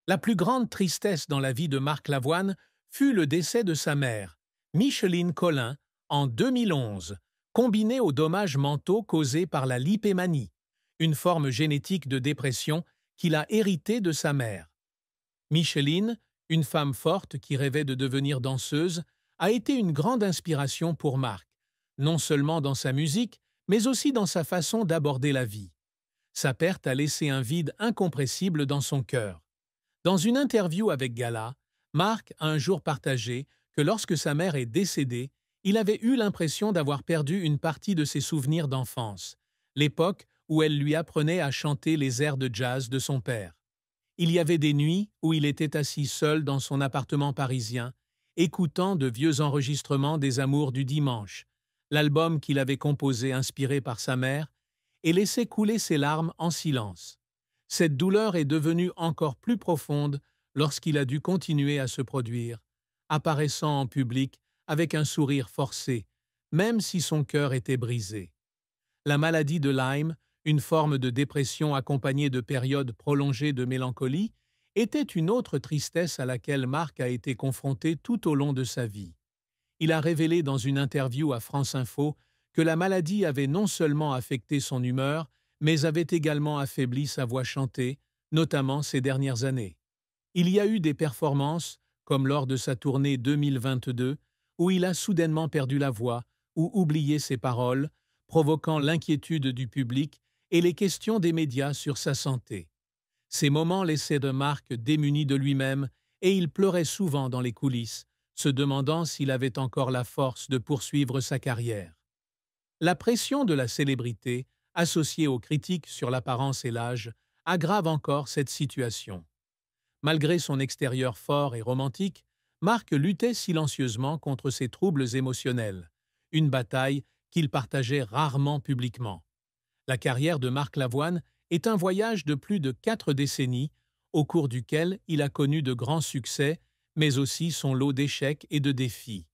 La plus grande tristesse dans la vie de Marc Lavoine fut le décès de sa mère, Micheline Collin, en 2011, combiné aux dommages mentaux causés par la lipémanie, une forme génétique de dépression qu'il a héritée de sa mère. Micheline, une femme forte qui rêvait de devenir danseuse, a été une grande inspiration pour Marc, non seulement dans sa musique, mais aussi dans sa façon d'aborder la vie. Sa perte a laissé un vide incompressible dans son cœur. Dans une interview avec Gala, Marc a un jour partagé que lorsque sa mère est décédée, il avait eu l'impression d'avoir perdu une partie de ses souvenirs d'enfance, l'époque où elle lui apprenait à chanter les airs de jazz de son père. Il y avait des nuits où il était assis seul dans son appartement parisien, écoutant de vieux enregistrements des Amours du dimanche, l'album qu'il avait composé inspiré par sa mère, et laissait couler ses larmes en silence. Cette douleur est devenue encore plus profonde lorsqu'il a dû continuer à se produire, apparaissant en public avec un sourire forcé, même si son cœur était brisé. La maladie de Lyme, une forme de dépression accompagnée de périodes prolongées de mélancolie, était une autre tristesse à laquelle Marc a été confronté tout au long de sa vie. Il a révélé dans une interview à France Info que la maladie avait non seulement affecté son humeur, mais avait également affaibli sa voix chantée, notamment ces dernières années. Il y a eu des performances, comme lors de sa tournée 2022, où il a soudainement perdu la voix ou oublié ses paroles, provoquant l'inquiétude du public et les questions des médias sur sa santé. Ces moments laissaient de Marc démuni de lui-même et il pleurait souvent dans les coulisses, se demandant s'il avait encore la force de poursuivre sa carrière. La pression de la célébrité, associée aux critiques sur l'apparence et l'âge, aggrave encore cette situation. Malgré son extérieur fort et romantique, Marc luttait silencieusement contre ses troubles émotionnels, une bataille qu'il partageait rarement publiquement. La carrière de Marc Lavoine est un voyage de plus de 4 décennies, au cours duquel il a connu de grands succès, mais aussi son lot d'échecs et de défis.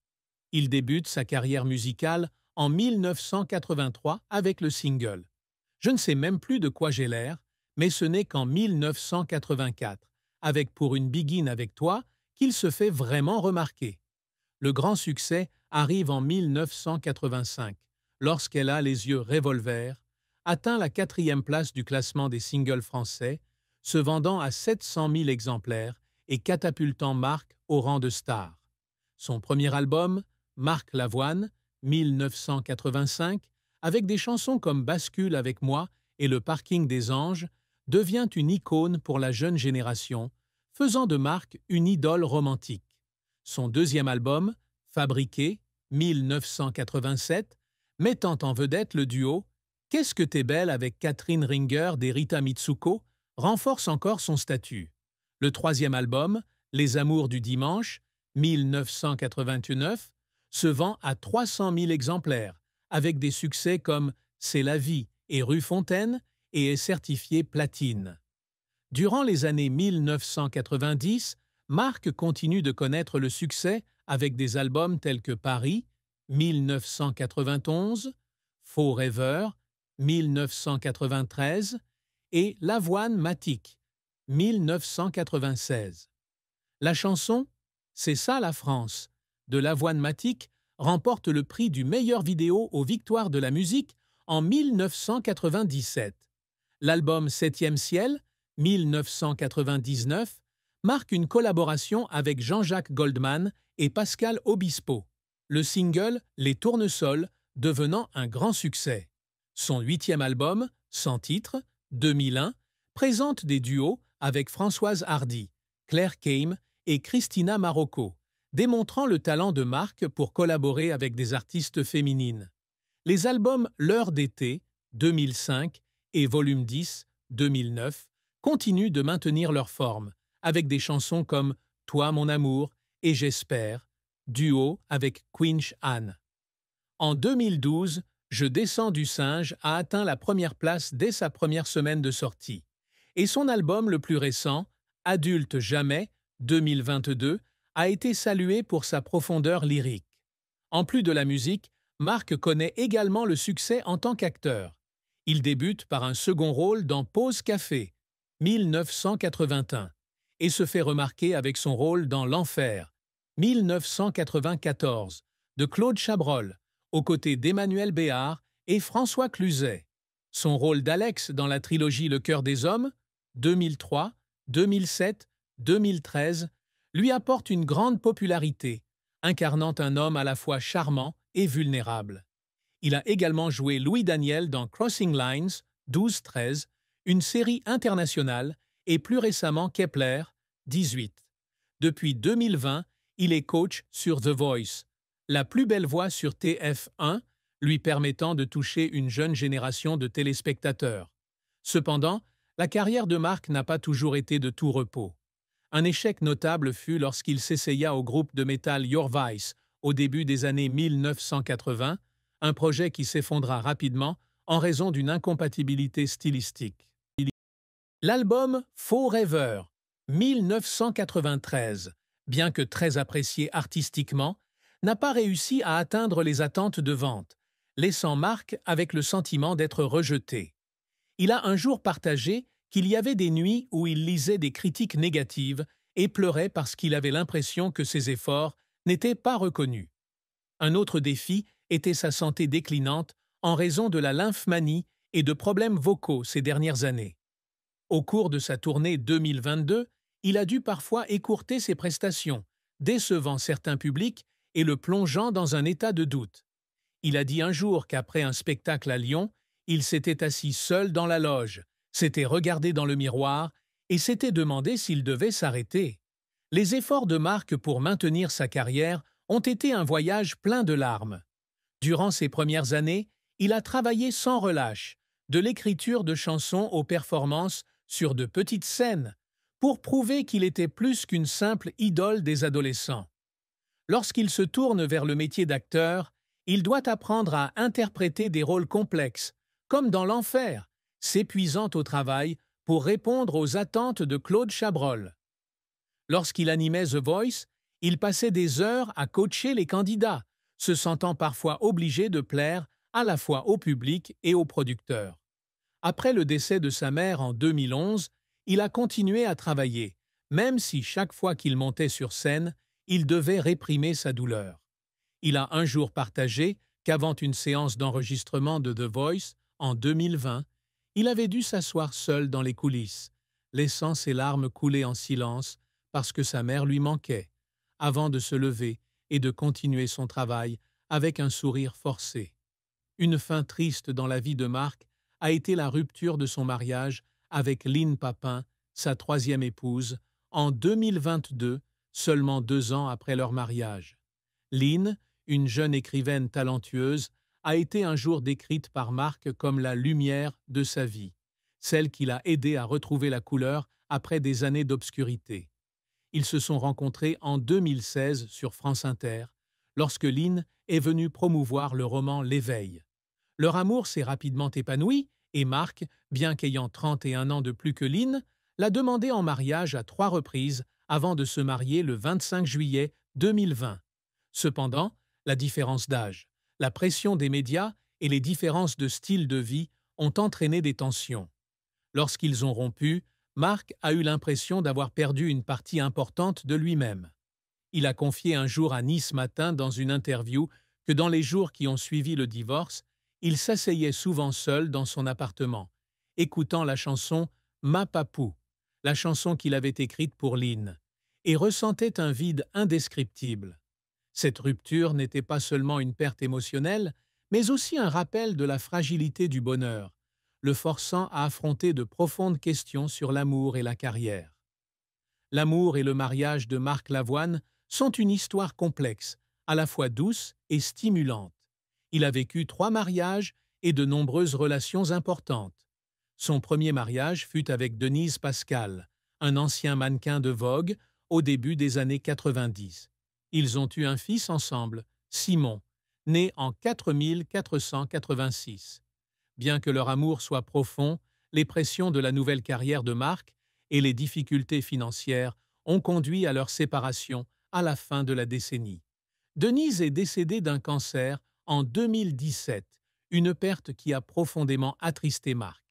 Il débute sa carrière musicale en 1983 avec le single « Je ne sais même plus de quoi j'ai l'air », mais ce n'est qu'en 1984, avec Pour une biguine avec toi, qu'il se fait vraiment remarquer. Le grand succès arrive en 1985, lorsqu'elle a les yeux revolver, atteint la 4e place du classement des singles français, se vendant à 700 000 exemplaires et catapultant Marc au rang de star. Son premier album, Marc Lavoine, 1985, avec des chansons comme Bascule avec moi et Le parking des anges, devient une icône pour la jeune génération, faisant de Marc une idole romantique. Son deuxième album, Fabriqué, 1987, mettant en vedette le duo Qu'est-ce que t'es belle avec Catherine Ringer des Rita Mitsuko, renforce encore son statut. Le troisième album, Les Amours du dimanche, 1989, se vend à 300 000 exemplaires, avec des succès comme C'est la vie et Rue Fontaine, et est certifié platine. Durant les années 1990, Marc continue de connaître le succès avec des albums tels que Paris, 1991, Faux rêveur, 1993 et Lavoine Matic, 1996. La chanson « C'est ça la France » de Lavoine Matic remporte le prix du meilleur vidéo aux Victoires de la musique en 1997. L'album Septième ciel, 1999, marque une collaboration avec Jean-Jacques Goldman et Pascal Obispo. Le single Les Tournesols devenant un grand succès. Son 8e album, Sans titre, 2001, présente des duos avec Françoise Hardy, Claire Kame et Christina Marocco, démontrant le talent de Marc pour collaborer avec des artistes féminines. Les albums L'heure d'été, 2005, et Volume 10, 2009, continuent de maintenir leur forme, avec des chansons comme Toi mon amour et J'espère, duo avec Quinch Anne. En 2012, Je descends du singe a atteint la première place dès sa première semaine de sortie. Et son album le plus récent, Adulte jamais, 2022, a été salué pour sa profondeur lyrique. En plus de la musique, Marc connaît également le succès en tant qu'acteur. Il débute par un second rôle dans Pause Café, 1981, et se fait remarquer avec son rôle dans L'Enfer, 1994, de Claude Chabrol, aux côtés d'Emmanuel Béard et François Cluzet. Son rôle d'Alex dans la trilogie Le cœur des hommes, 2003, 2007, 2013, lui apporte une grande popularité, incarnant un homme à la fois charmant et vulnérable. Il a également joué Louis Daniel dans Crossing Lines, 12-13, une série internationale, et plus récemment Kepler, 18. Depuis 2020, il est coach sur The Voice, la plus belle voix sur TF1, lui permettant de toucher une jeune génération de téléspectateurs. Cependant, la carrière de Marc n'a pas toujours été de tout repos. Un échec notable fut lorsqu'il s'essaya au groupe de métal Your Vice au début des années 1980, un projet qui s'effondra rapidement en raison d'une incompatibilité stylistique. L'album Faux Rêveur, 1993, bien que très apprécié artistiquement, n'a pas réussi à atteindre les attentes de vente, laissant Marc avec le sentiment d'être rejeté. Il a un jour partagé qu'il y avait des nuits où il lisait des critiques négatives et pleurait parce qu'il avait l'impression que ses efforts n'étaient pas reconnus. Un autre défi était sa santé déclinante en raison de la lymphmanie et de problèmes vocaux ces dernières années. Au cours de sa tournée 2022, il a dû parfois écourter ses prestations, décevant certains publics et le plongeant dans un état de doute. Il a dit un jour qu'après un spectacle à Lyon, il s'était assis seul dans la loge, s'était regardé dans le miroir et s'était demandé s'il devait s'arrêter. Les efforts de Marc pour maintenir sa carrière ont été un voyage plein de larmes. Durant ses premières années, il a travaillé sans relâche, de l'écriture de chansons aux performances sur de petites scènes, pour prouver qu'il était plus qu'une simple idole des adolescents. Lorsqu'il se tourne vers le métier d'acteur, il doit apprendre à interpréter des rôles complexes, comme dans L'Enfer, s'épuisant au travail pour répondre aux attentes de Claude Chabrol. Lorsqu'il animait The Voice, il passait des heures à coacher les candidats, se sentant parfois obligé de plaire à la fois au public et aux producteurs. Après le décès de sa mère en 2011, il a continué à travailler, même si chaque fois qu'il montait sur scène, il devait réprimer sa douleur. Il a un jour partagé qu'avant une séance d'enregistrement de The Voice, en 2020, il avait dû s'asseoir seul dans les coulisses, laissant ses larmes couler en silence parce que sa mère lui manquait, avant de se lever et de continuer son travail avec un sourire forcé. Une fin triste dans la vie de Marc a été la rupture de son mariage avec Lynne Papin, sa troisième épouse, en 2022, seulement 2 ans après leur mariage. Lynne, une jeune écrivaine talentueuse, a été un jour décrite par Marc comme la lumière de sa vie, celle qui l'a aidé à retrouver la couleur après des années d'obscurité. Ils se sont rencontrés en 2016 sur France Inter, lorsque Lynne est venue promouvoir le roman L'Éveil. Leur amour s'est rapidement épanoui et Marc, bien qu'ayant 31 ans de plus que Lynne, l'a demandé en mariage à 3 reprises avant de se marier le 25 juillet 2020. Cependant, la différence d'âge, la pression des médias et les différences de style de vie ont entraîné des tensions. Lorsqu'ils ont rompu, Marc a eu l'impression d'avoir perdu une partie importante de lui-même. Il a confié un jour à Nice Matin dans une interview que dans les jours qui ont suivi le divorce, il s'asseyait souvent seul dans son appartement, écoutant la chanson « Ma Papou », la chanson qu'il avait écrite pour Lynne, et ressentait un vide indescriptible. Cette rupture n'était pas seulement une perte émotionnelle, mais aussi un rappel de la fragilité du bonheur, le forçant à affronter de profondes questions sur l'amour et la carrière. L'amour et le mariage de Marc Lavoine sont une histoire complexe, à la fois douce et stimulante. Il a vécu 3 mariages et de nombreuses relations importantes. Son premier mariage fut avec Denise Pascal, un ancien mannequin de Vogue, au début des années 90. Ils ont eu un fils ensemble, Simon, né en 4486. Bien que leur amour soit profond, les pressions de la nouvelle carrière de Marc et les difficultés financières ont conduit à leur séparation à la fin de la décennie. Denise est décédée d'un cancer en 2017, une perte qui a profondément attristé Marc.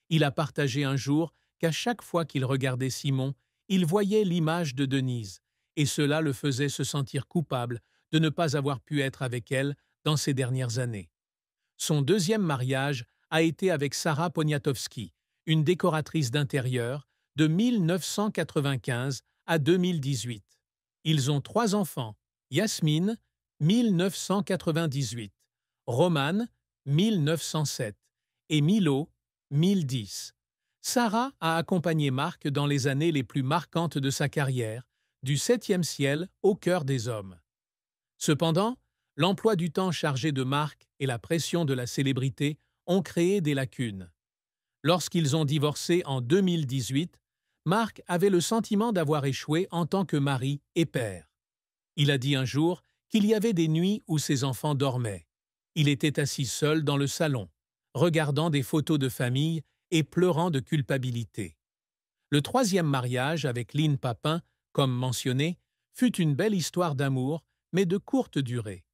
Il a partagé un jour qu'à chaque fois qu'il regardait Simon, il voyait l'image de Denise, et cela le faisait se sentir coupable de ne pas avoir pu être avec elle dans ces dernières années. Son deuxième mariage a été avec Sarah Poniatowski, une décoratrice d'intérieur, de 1995 à 2018. Ils ont 3 enfants, Yasmine, 1998, Roman, 1907 et Milo, 1010. Sarah a accompagné Marc dans les années les plus marquantes de sa carrière, du 7e ciel au cœur des hommes. Cependant, l'emploi du temps chargé de Marc et la pression de la célébrité ont créé des lacunes. Lorsqu'ils ont divorcé en 2018, Marc avait le sentiment d'avoir échoué en tant que mari et père. Il a dit un jour qu'il y avait des nuits où ses enfants dormaient. Il était assis seul dans le salon, regardant des photos de famille et pleurant de culpabilité. Le troisième mariage avec Lynn Papin, comme mentionné, fut une belle histoire d'amour, mais de courte durée.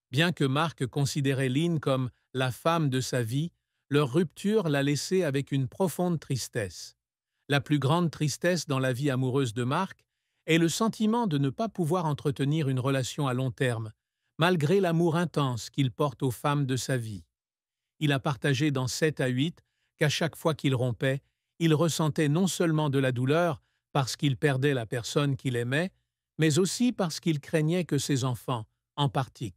Bien que Marc considérait Lynn comme la femme de sa vie, leur rupture l'a laissé avec une profonde tristesse. La plus grande tristesse dans la vie amoureuse de Marc est le sentiment de ne pas pouvoir entretenir une relation à long terme, malgré l'amour intense qu'il porte aux femmes de sa vie. Il a partagé dans 7 à 8 qu'à chaque fois qu'il rompait, il ressentait non seulement de la douleur parce qu'il perdait la personne qu'il aimait, mais aussi parce qu'il craignait que ses enfants en partissent.